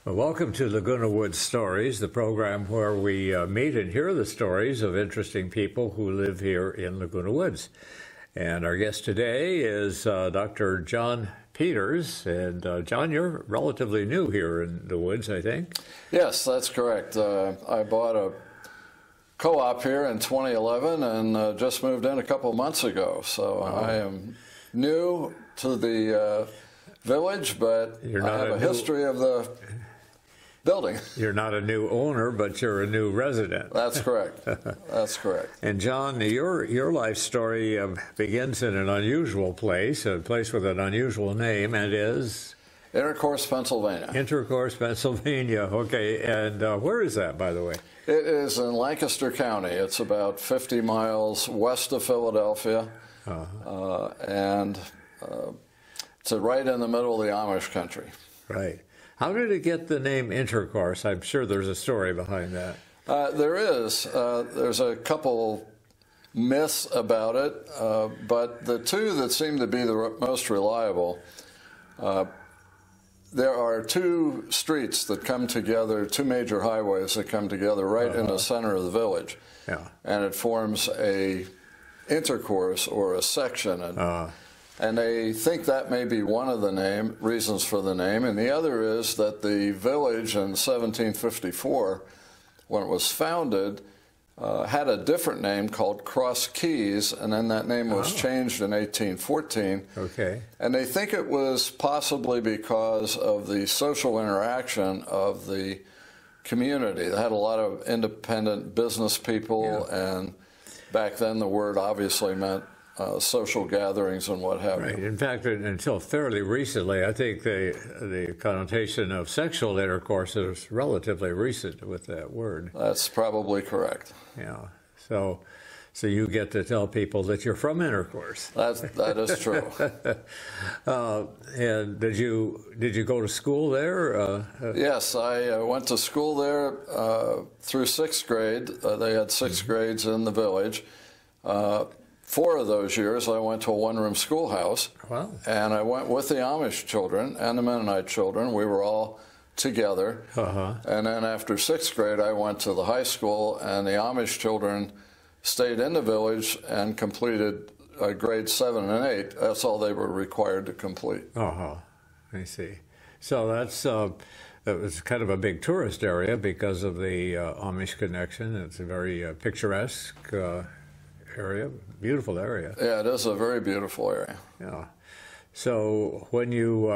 Well, welcome to Laguna Woods Stories, the program where we meet and hear the stories of interesting people who live here in Laguna Woods. And our guest today is Dr. John Peters. And John, you're relatively new here in the woods, I think. Yes, that's correct. I bought a co-op here in 2011 and just moved in a couple months ago. So I am new to the village, but I have a history of the building. You're not a new owner, but you're a new resident. That's correct. That's correct. And John, your life story begins in an unusual place, a place with an unusual name, and is? Intercourse, Pennsylvania. Intercourse, Pennsylvania. Okay, and where is that, by the way? It is in Lancaster County. It's about 50 miles west of Philadelphia, and it's right in the middle of the Amish country. Right. How did it get the name Intercourse? I'm sure there's a story behind that. There is. There's a couple myths about it, but the two that seem to be the most reliable, there are two streets that come together, two major highways that come together right in the center of the village. Yeah. And it forms a intercourse or a section. And they think that may be one of the reasons for the name, and the other is that the village in 1754, when it was founded, had a different name called Cross Keys, and then that name was changed in 1814. Okay. And they think it was possibly because of the social interaction of the community. They had a lot of independent business people, and back then the word obviously meant social gatherings and what have you. Right. In fact, until fairly recently, I think the connotation of sexual intercourse is relatively recent with that word. That's probably correct. Yeah. So you get to tell people that you're from intercourse. That is true. And did you go to school there? Yes, I went to school there through sixth grade. They had six grades in the village. 4 of those years, I went to a one-room schoolhouse, and I went with the Amish children and the Mennonite children. We were all together. And then after 6th grade, I went to the high school, and the Amish children stayed in the village and completed grades 7 and 8. That's all they were required to complete. I see. So that was kind of a big tourist area because of the Amish connection. It's a very picturesque area, beautiful area. Yeah, it is a very beautiful area. Yeah. So when you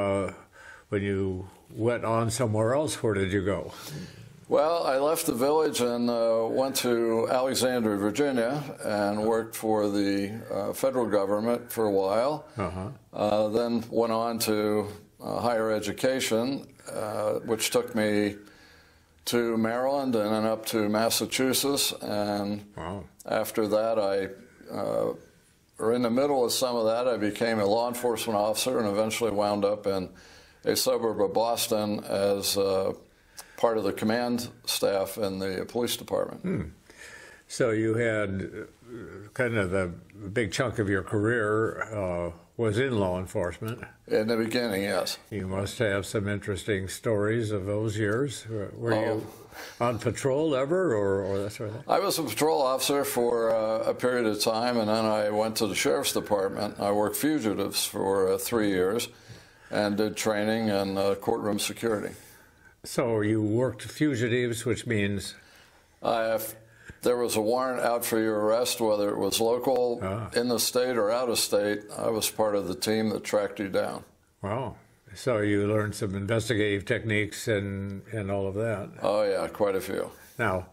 went on somewhere else, where did you go? Well, I left the village and went to Alexandria, Virginia, and worked for the federal government for a while. Then went on to higher education, which took me to Maryland and then up to Massachusetts, and after that or in the middle of some of that, I became a law enforcement officer and eventually wound up in a suburb of Boston as part of the command staff in the police department. So you had kind of the big chunk of your career was in law enforcement. In the beginning, yes. You must have some interesting stories of those years. Were you on patrol ever, or that sort of thing? I was a patrol officer for a period of time, and then I went to the sheriff's department. I worked fugitives for 3 years and did training and courtroom security. So you worked fugitives, which means? There was a warrant out for your arrest, whether it was local, in the state, or out of state. I was part of the team that tracked you down. Wow. So you learned some investigative techniques and all of that. Oh, yeah, quite a few. Now,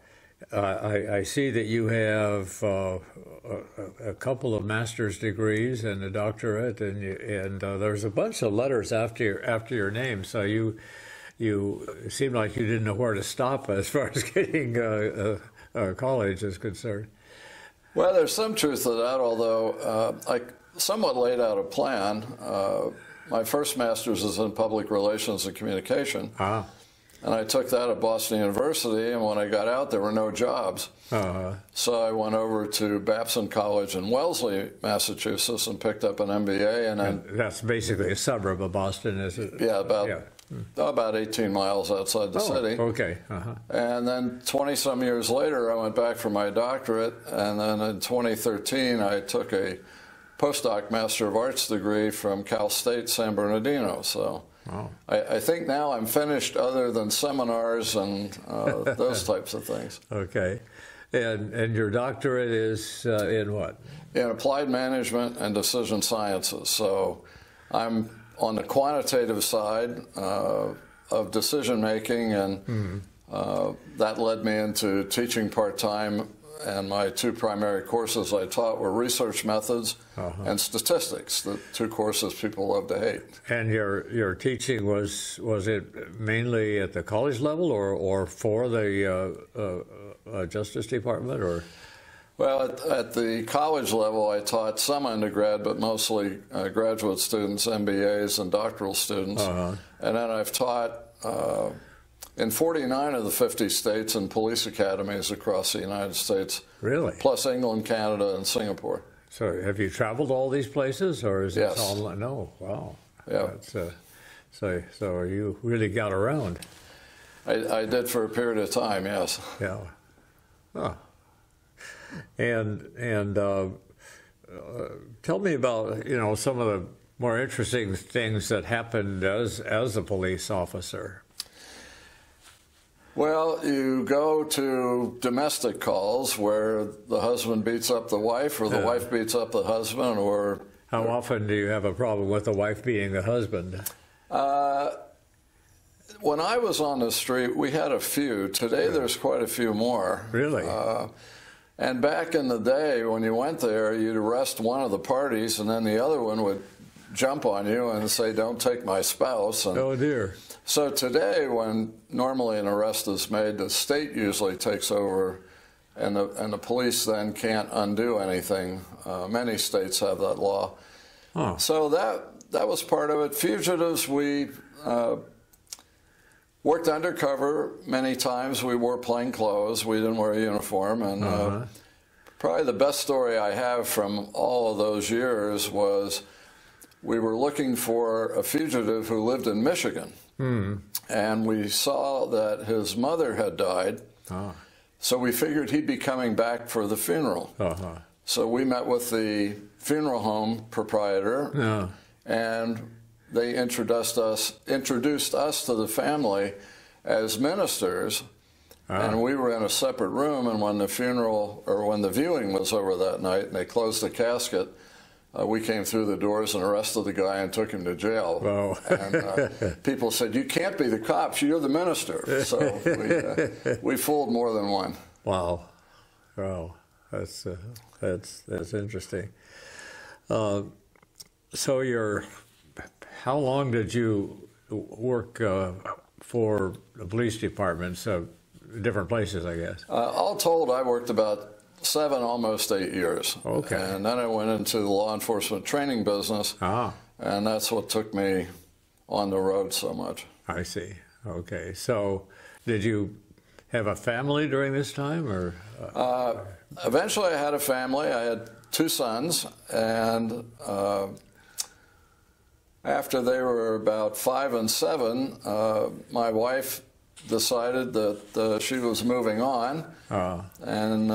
I see that you have a couple of master's degrees and a doctorate, and there's a bunch of letters after your name. So you seem like you didn't know where to stop as far as getting college is concerned. Well, there's some truth to that, although I somewhat laid out a plan. My first master's is in public relations and communication, and I took that at Boston University, and when I got out, there were no jobs. So I went over to Babson College in Wellesley, Massachusetts, and picked up an MBA. And that's basically a suburb of Boston, is it? Yeah, about about 18 miles outside the city. Okay. And then 20-some years later, I went back for my doctorate, and then in 2013, I took a postdoc Master of Arts degree from Cal State San Bernardino. So I think now I'm finished other than seminars and those types of things. Okay. And your doctorate is in what? In applied management and decision sciences. So I'm on the quantitative side of decision making, and that led me into teaching part-time, and my two primary courses I taught were research methods and statistics, the two courses people love to hate. And your teaching, was it mainly at the college level or for the Justice Department, or? Well, at the college level, I taught some undergrad, but mostly graduate students, MBAs, and doctoral students. And then I've taught in 49 of the 50 states and police academies across the United States. Really? Plus England, Canada, and Singapore. So have you traveled all these places, or is yes. it all? No. Wow. Yeah. So you really got around. I did for a period of time, yes. Yeah. Oh. And tell me about some of the more interesting things that happened as a police officer. Well, you go to domestic calls where the husband beats up the wife, or the wife beats up the husband, or... How often do you have a problem with the wife beating the husband? When I was on the street, we had a few. Today, there's quite a few more. Really? And back in the day, when you went there, you'd arrest one of the parties, and then the other one would jump on you and say, "Don't take my spouse." And oh, dear. so today, when normally an arrest is made, the state usually takes over, and the police then can't undo anything. Many states have that law. Oh. So that was part of it. Fugitives, we worked undercover many times. We wore plain clothes. We didn't wear a uniform. And probably the best story I have from all of those years was we were looking for a fugitive who lived in Michigan. And we saw that his mother had died. So we figured he'd be coming back for the funeral. So we met with the funeral home proprietor, and they introduced us to the family as ministers, and we were in a separate room. And when the funeral, or when the viewing was over that night, and they closed the casket, we came through the doors and arrested the guy and took him to jail. Wow. And people said, "You can't be the cops. You're the minister." So we fooled more than one. Wow. Wow. That's interesting. So how long did you work for the police departments, different places, I guess? All told, I worked about 7, almost 8 years. Okay. And then I went into the law enforcement training business, and that's what took me on the road so much. I see. Okay. So did you have a family during this time, or? Eventually I had a family. I had 2 sons, and after they were about 5 and 7, my wife decided that she was moving on, and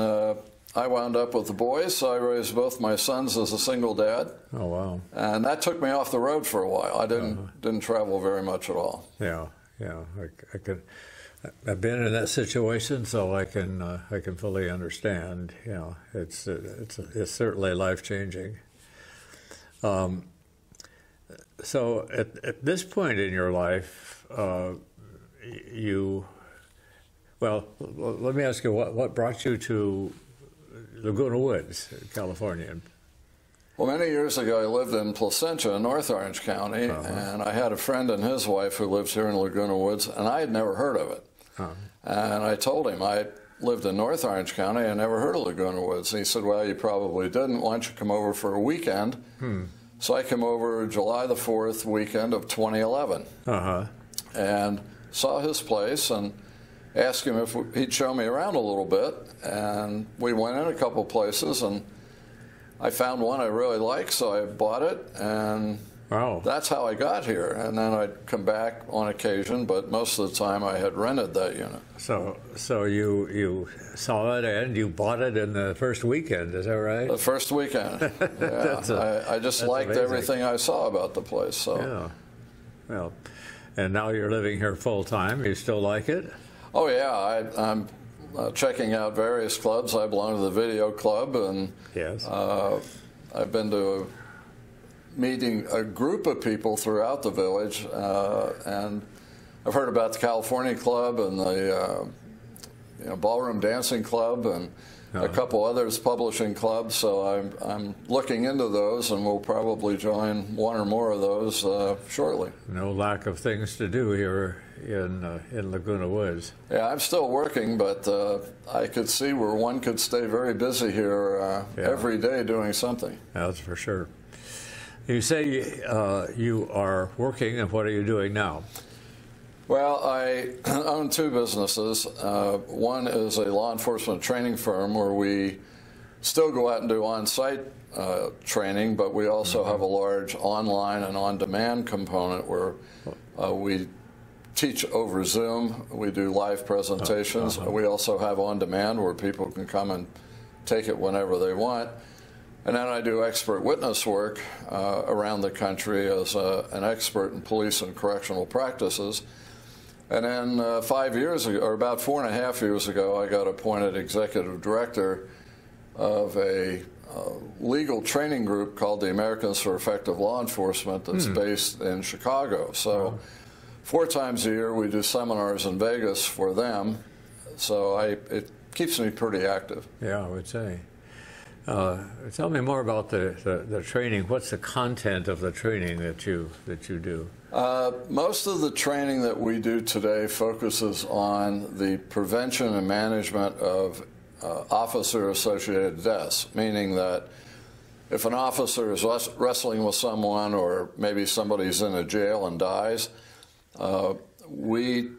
I wound up with the boys, so I raised both my sons as a single dad. Oh, wow. And that took me off the road for a while. I didn't travel very much at all. Yeah, yeah. I've been in that situation, so I can fully understand. You know, it's certainly life-changing. So at this point in your life, let me ask you, what brought you to Laguna Woods, California? Well, many years ago, I lived in Placentia, North Orange County, and I had a friend and his wife who lived here in Laguna Woods, and I had never heard of it. And I told him I lived in North Orange County, I never heard of Laguna Woods. And he said, "Well, you probably didn't. Why don't you come over for a weekend?" So I came over July the 4th weekend of 2011, and saw his place and asked him if he'd show me around a little bit. And we went in a couple places, and I found one I really liked, so I bought it and Wow. That's how I got here. And then I'd come back on occasion, but most of the time I had rented that unit. So you saw it and you bought it in the first weekend, is that right? The first weekend. Yeah. I just liked amazing. everything I saw about the place. So. Yeah. Well, and now you're living here full time. You still like it? Oh yeah, I'm checking out various clubs. I belong to the video club, and Yes. I've been to meeting a group of people throughout the village, and I've heard about the California Club and the Ballroom Dancing Club and a couple others publishing clubs. So I'm looking into those, and we'll probably join one or more of those shortly. No lack of things to do here in Laguna Woods. Yeah, I'm still working, but I could see where one could stay very busy here every day doing something. That's for sure. You say you are working, and what are you doing now? Well, I own two businesses. One is a law enforcement training firm where we still go out and do on-site training, but we also have a large online and on-demand component where we teach over Zoom. We do live presentations. We also have on-demand where people can come and take it whenever they want. And then I do expert witness work around the country as an expert in police and correctional practices. And then 5 years ago, or about 4.5 years ago, I got appointed executive director of a legal training group called the Americans for Effective Law Enforcement that's based in Chicago. So 4 times a year we do seminars in Vegas for them. So it keeps me pretty active. Yeah, I would say. Tell me more about the training. What's the content of the training that you do? Most of the training that we do today focuses on the prevention and management of officer-associated deaths, meaning that if an officer is wrestling with someone or maybe somebody's in a jail and dies, we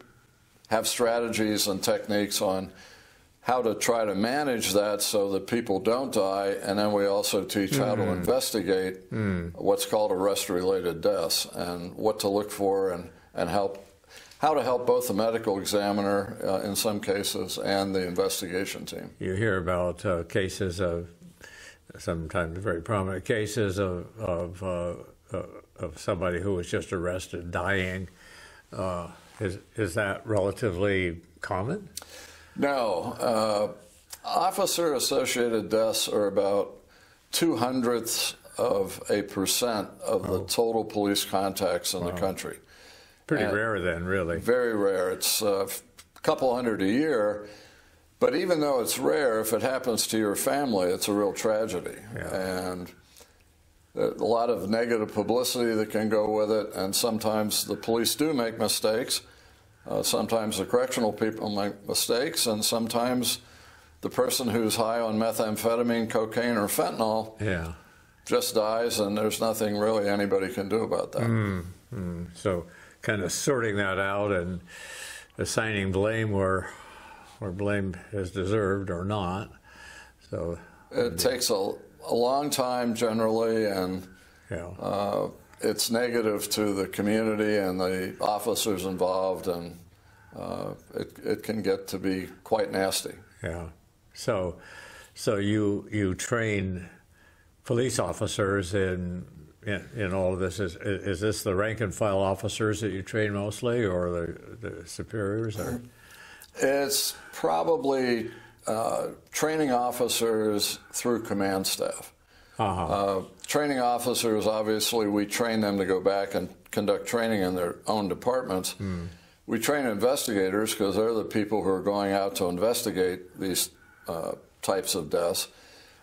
have strategies and techniques on how to try to manage that so that people don't die, and then we also teach how to investigate what's called arrest-related deaths and what to look for and how to help both the medical examiner in some cases and the investigation team. You hear about cases of, sometimes very prominent cases of somebody who was just arrested dying. Is that relatively common? No. Officer-associated deaths are about 0.02% of the total police contacts in the country. Pretty rare then, really. Very rare. It's a couple hundred a year. But even though it's rare, if it happens to your family, it's a real tragedy. Yeah. And a lot of negative publicity that can go with it, and sometimes the police do make mistakes. Sometimes the correctional people make mistakes, and sometimes the person who's high on methamphetamine, cocaine, or fentanyl just dies, and there's nothing really anybody can do about that. So kind of sorting that out and assigning blame where blame is deserved or not. So it takes a long time generally, and it's negative to the community and the officers involved, and it can get to be quite nasty. Yeah. So you train police officers in all of this. Is this the rank and file officers that you train mostly, or the superiors? Or? It's probably training officers through command staff. Training officers, obviously, we train them to go back and conduct training in their own departments. We train investigators because they're the people who are going out to investigate these types of deaths.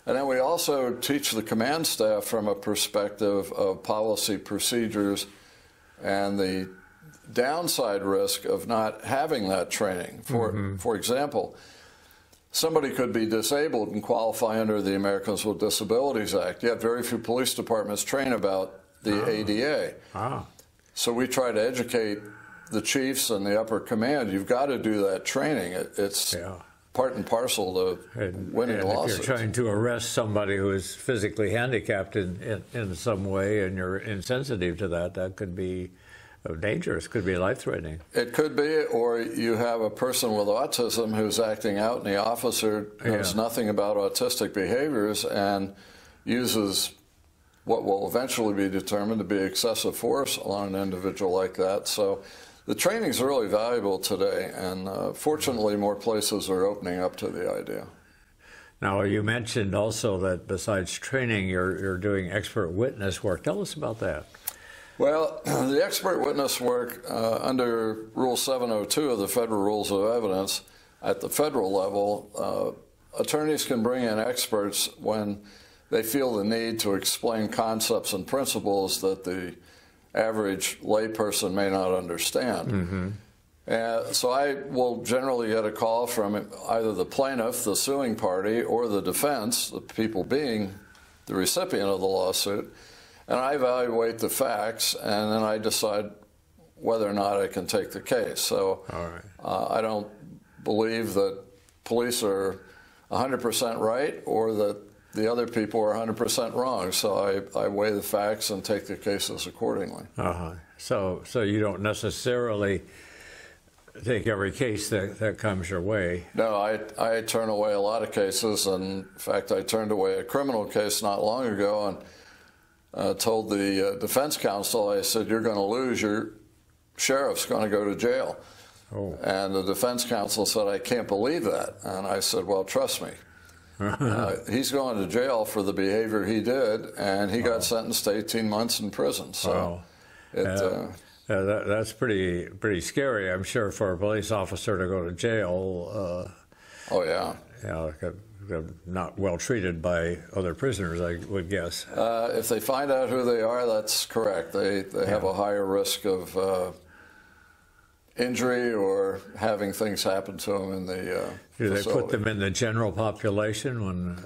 And then we also teach the command staff from a perspective of policy procedures and the downside risk of not having that training. For example, somebody could be disabled and qualify under the Americans with Disabilities Act. Yet very few police departments train about the ADA. So we try to educate the chiefs and the upper command. You've got to do that training. It's part and parcel to winning a lawsuit. If you're trying to arrest somebody who is physically handicapped in some way and you're insensitive to that, that could be dangerous, could be life-threatening. It could be, or you have a person with autism who's acting out and the officer knows nothing about autistic behaviors and uses what will eventually be determined to be excessive force on an individual like that. So the training is really valuable today, and fortunately more places are opening up to the idea. Now, you mentioned also that besides training, you're doing expert witness work. Tell us about that. Well, the expert witness work under Rule 702 of the Federal Rules of Evidence at the federal level, attorneys can bring in experts when they feel the need to explain concepts and principles that the average layperson may not understand. So I will generally get a call from either the plaintiff, the suing party, or the defense, the people being the recipient of the lawsuit, and I evaluate the facts, and then I decide whether or not I can take the case. So I don't believe that police are 100% right or that the other people are 100% wrong. So I weigh the facts and take the cases accordingly. So you don't necessarily take every case that comes your way. No, I turn away a lot of cases. And in fact, I turned away a criminal case not long ago and told the defense counsel, I said, you're going to lose, your sheriff's going to go to jail. And the defense counsel said, I can't believe that. And I said, well, trust me. He's going to jail for the behavior he did, and he got sentenced to 18 months in prison. So that's pretty scary, I'm sure, for a police officer to go to jail. Not well treated by other prisoners, I would guess. If they find out who they are, that's correct. They have a higher risk of injury or having things happen to them in the Do they facility. put them in the general population when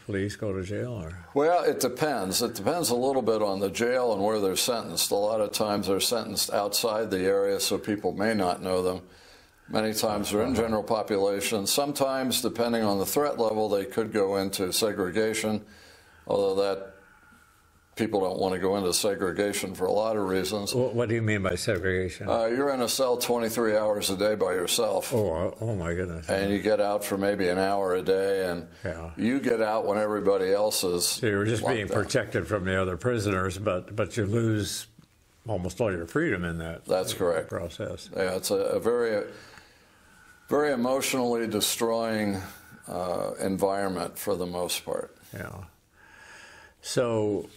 police go to jail? Or? Well, it depends. It depends a little bit on the jail and where they're sentenced. A lot of times they're sentenced outside the area, so people may not know them. Many times they're in general population. Sometimes, depending on the threat level, they could go into segregation, although that people don't want to go into segregation for a lot of reasons. What do you mean by segregation? You're in a cell 23 hours a day by yourself. Oh my goodness. And you get out for maybe an hour a day, and you get out when everybody else is. So you're just being protected from the other prisoners, but you lose almost all your freedom in that. That's correct. Process. Yeah, it's a very, very emotionally destroying environment for the most part. Yeah. So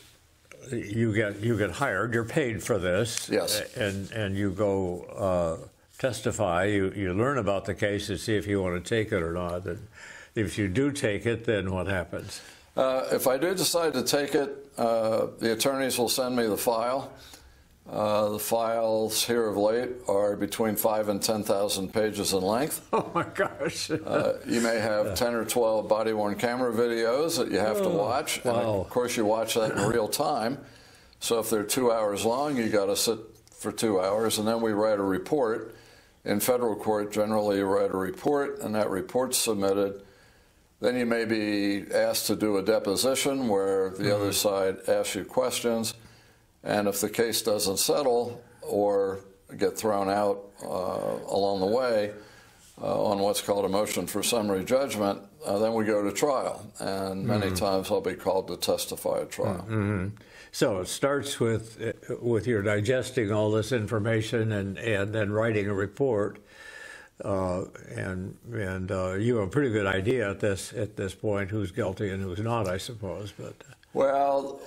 you get hired. You're paid for this. Yes. And you go testify. You learn about the case and see if you want to take it or not. And if you do take it, then what happens? If I do decide to take it, the attorneys will send me the file. The files here of late are between 5,000 and 10,000 pages in length. Oh my gosh! You may have 10 or 12 body-worn camera videos that you have to watch, and of course you watch that in real time. So if they're 2 hours long, you got to sit for 2 hours, and then we write a report. In federal court, generally you write a report, and that report's submitted. Then you may be asked to do a deposition where the other side asks you questions. And if the case doesn't settle or get thrown out along the way on what's called a motion for summary judgment, then we go to trial. And many times I'll be called to testify at trial. So it starts with your digesting all this information and then writing a report. And you have a pretty good idea at this point who's guilty and who's not, I suppose. But well,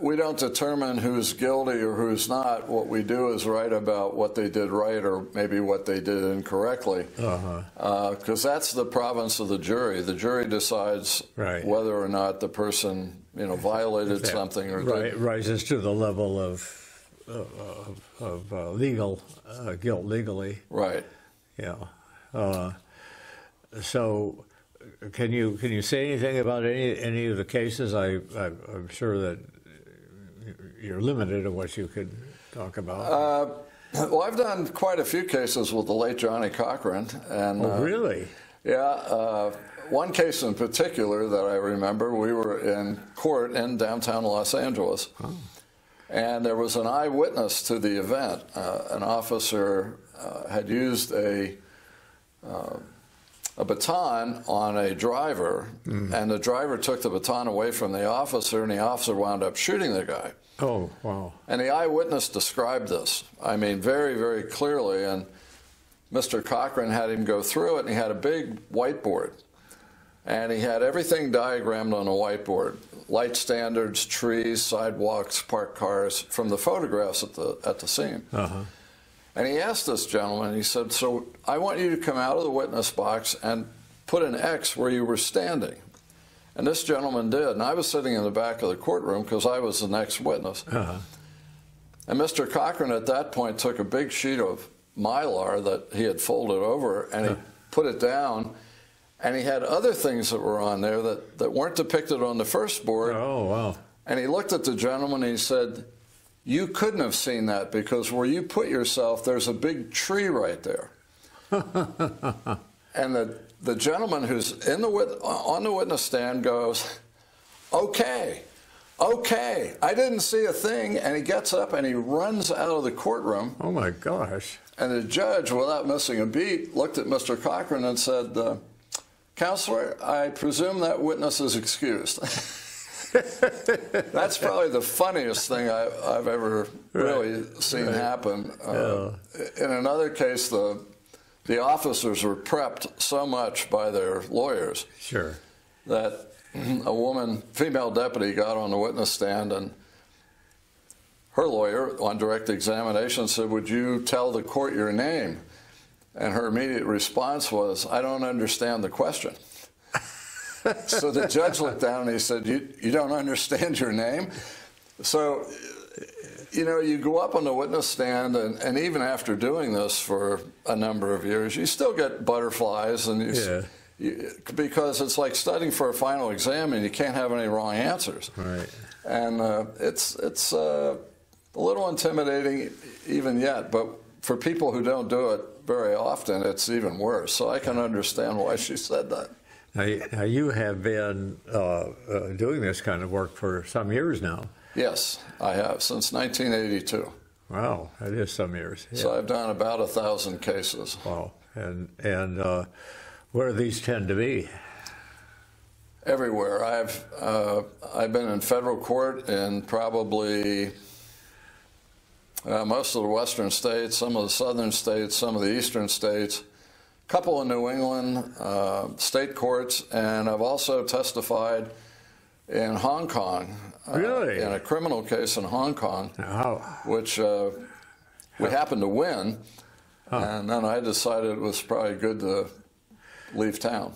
we don't determine who's guilty or who's not. What we do is write about what they did right or maybe what they did incorrectly. Because that's the province of the jury. The jury decides whether or not the person violated something or rises to the level of legal guilt legally. Right. Yeah. So can you say anything about any of the cases? I'm sure that you're limited to what you could talk about. Well, I've done quite a few cases with the late Johnny Cochran. And, oh, really? Yeah, one case in particular that I remember, we were in court in downtown Los Angeles, and there was an eyewitness to the event. An officer had used a baton on a driver, and the driver took the baton away from the officer, and the officer wound up shooting the guy. Oh, wow. And the eyewitness described this, I mean, very, very clearly, and Mr. Cochran had him go through it, and he had a big whiteboard. And he had everything diagrammed on a whiteboard: light standards, trees, sidewalks, parked cars, from the photographs at the scene. And he asked this gentleman, he said, so I want you to come out of the witness box and put an X where you were standing. And this gentleman did. And I was sitting in the back of the courtroom because I was the next witness. And Mr. Cochran at that point took a big sheet of Mylar that he had folded over, and he put it down. And he had other things that were on there that weren't depicted on the first board. Oh, wow. And he looked at the gentleman and he said, you couldn't have seen that because where you put yourself, there's a big tree right there. And the gentleman who's on the witness stand goes, okay, I didn't see a thing. And he gets up and he runs out of the courtroom. Oh, my gosh. And the judge, without missing a beat, looked at Mr. Cochran and said, Counselor, I presume that witness is excused. That's probably the funniest thing I've ever really seen happen. In another case, the officers were prepped so much by their lawyers that a female deputy got on the witness stand, and her lawyer, on direct examination, said, would you tell the court your name? And her immediate response was, I don't understand the question. So the judge looked down and he said, you don't understand your name? So, you know, you go up on the witness stand, and even after doing this for a number of years, you still get butterflies, and because it's like studying for a final exam, and you can't have any wrong answers. Right. And it's a little intimidating even yet, but for people who don't do it very often, it's even worse. So I can understand why she said that. Now you have been doing this kind of work for some years now. Yes, I have, since 1982. Wow, that is some years. Yeah. So I've done about 1,000 cases. Wow, and where do these tend to be? Everywhere. I've been in federal court in probably most of the western states, some of the southern states, some of the eastern states, a couple in New England, state courts, and I've also testified in Hong Kong. Really? In a criminal case in Hong Kong, which we happened to win, and then I decided it was probably good to leave town.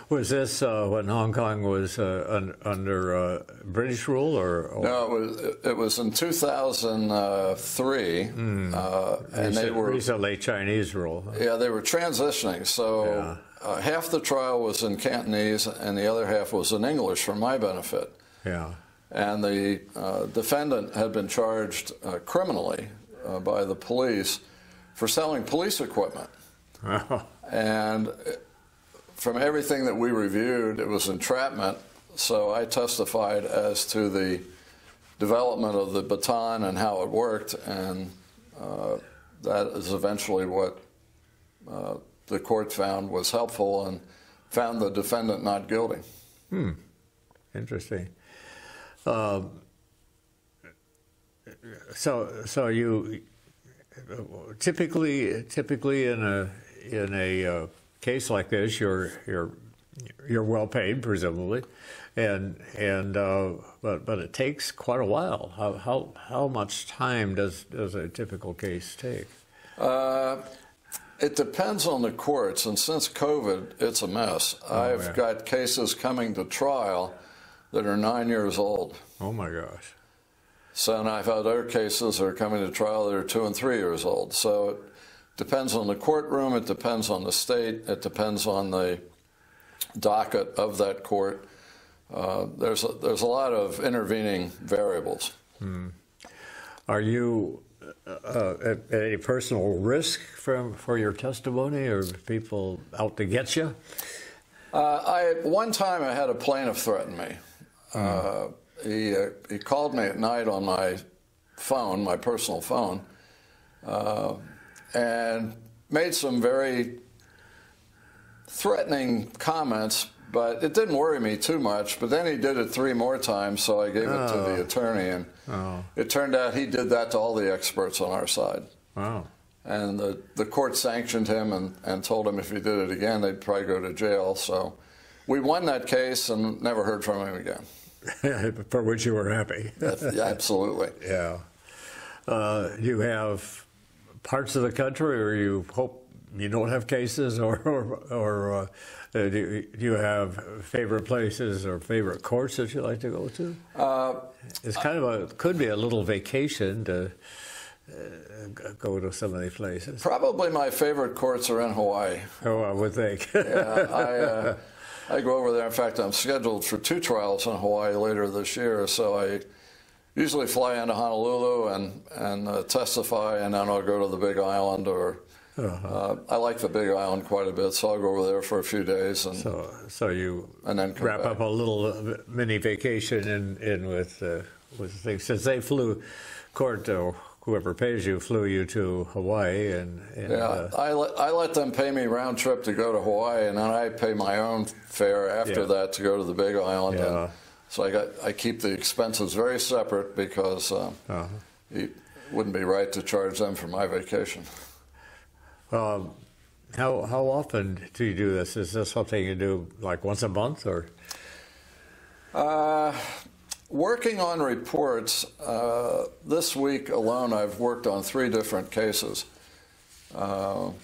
Was this when Hong Kong was under British rule, or? No, it was in 2003, and they were recently Chinese rule. Yeah, they were transitioning. So half the trial was in Cantonese, and the other half was in English for my benefit. Yeah. And the defendant had been charged criminally by the police for selling police equipment. And from everything that we reviewed, it was entrapment. So I testified as to the development of the baton and how it worked, and that is eventually what the court found was helpful and found the defendant not guilty. Interesting. So you typically in a case like this, you're well paid, presumably, but it takes quite a while. How much time does a typical case take? It depends on the courts, and since COVID, it's a mess. I've got cases coming to trial that are 9 years old. Oh my gosh. So, and I've had other cases that are coming to trial that are 2 and 3 years old. So it depends on the courtroom, it depends on the state, it depends on the docket of that court. There's a lot of intervening variables. Are you at any personal risk for your testimony, or people out to get you? One time I had a plaintiff threaten me. He called me at night on my phone, my personal phone, and made some very threatening comments, but it didn't worry me too much. But then he did it 3 more times, so I gave it to the attorney, and it turned out he did that to all the experts on our side. Wow. And the court sanctioned him and told him if he did it again, they'd probably go to jail. So we won that case and never heard from him again. For which you were happy. Yeah, absolutely. Yeah. You have parts of the country where you hope you don't have cases, or do you have favorite places or favorite courts that you like to go to? It's kind of could be a little vacation to go to some of these places. Probably my favorite courts are in Hawaii. Oh, I would think. Yeah, I go over there. In fact, I'm scheduled for 2 trials in Hawaii later this year, so I usually fly into Honolulu and testify, and then I'll go to the Big Island, or I like the Big Island quite a bit, so I'll go over there for a few days. And so you and then wrap back up a little mini vacation in with things. Since they flew court, or whoever pays you flew you to Hawaii, and yeah, I let them pay me round trip to go to Hawaii, and then I pay my own fare after that to go to the Big Island. Yeah. And so I keep the expenses very separate, because it wouldn't be right to charge them for my vacation. How often do you do this? Is this something you do like once a month, or? Working on reports, this week alone I've worked on 3 different cases. Now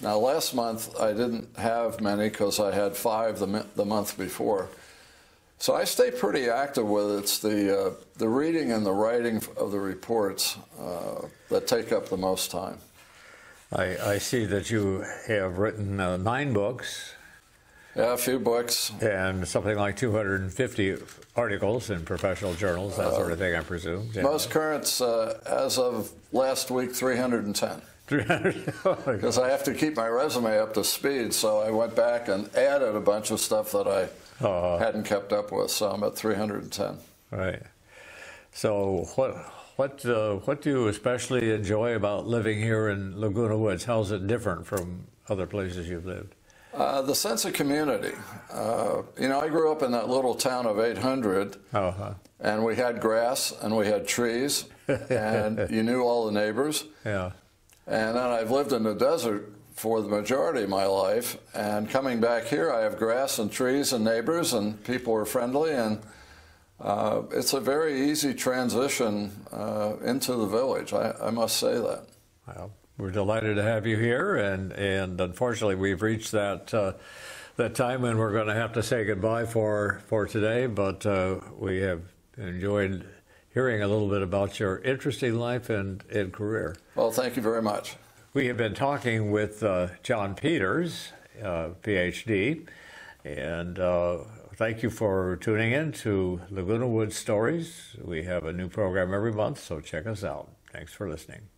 last month I didn't have many because I had 5 the month before. So I stay pretty active with it. It's the reading and the writing of the reports that take up the most time. I see that you have written 9 books. Yeah, a few books. And something like 250 articles in professional journals, that sort of thing, I presume. Yeah. Most current, as of last week, 310. 300? Because I have to keep my resume up to speed, so I went back and added a bunch of stuff that I hadn't kept up with, so I'm at 310. Right. So what do you especially enjoy about living here in Laguna Woods? How's it different from other places you've lived? The sense of community. I grew up in that little town of 800, and we had grass and we had trees, and you knew all the neighbors. Yeah. And then I've lived in the desert for the majority of my life, and coming back here, I have grass and trees and neighbors, and people are friendly, and it's a very easy transition into the village. I must say that. Well, we're delighted to have you here, and unfortunately we've reached that time when we're going to have to say goodbye for today, but we have enjoyed hearing a little bit about your interesting life and career. Well, thank you very much. We have been talking with John Peters, PhD, and thank you for tuning in to Laguna Woods Stories. We have a new program every month, so check us out. Thanks for listening.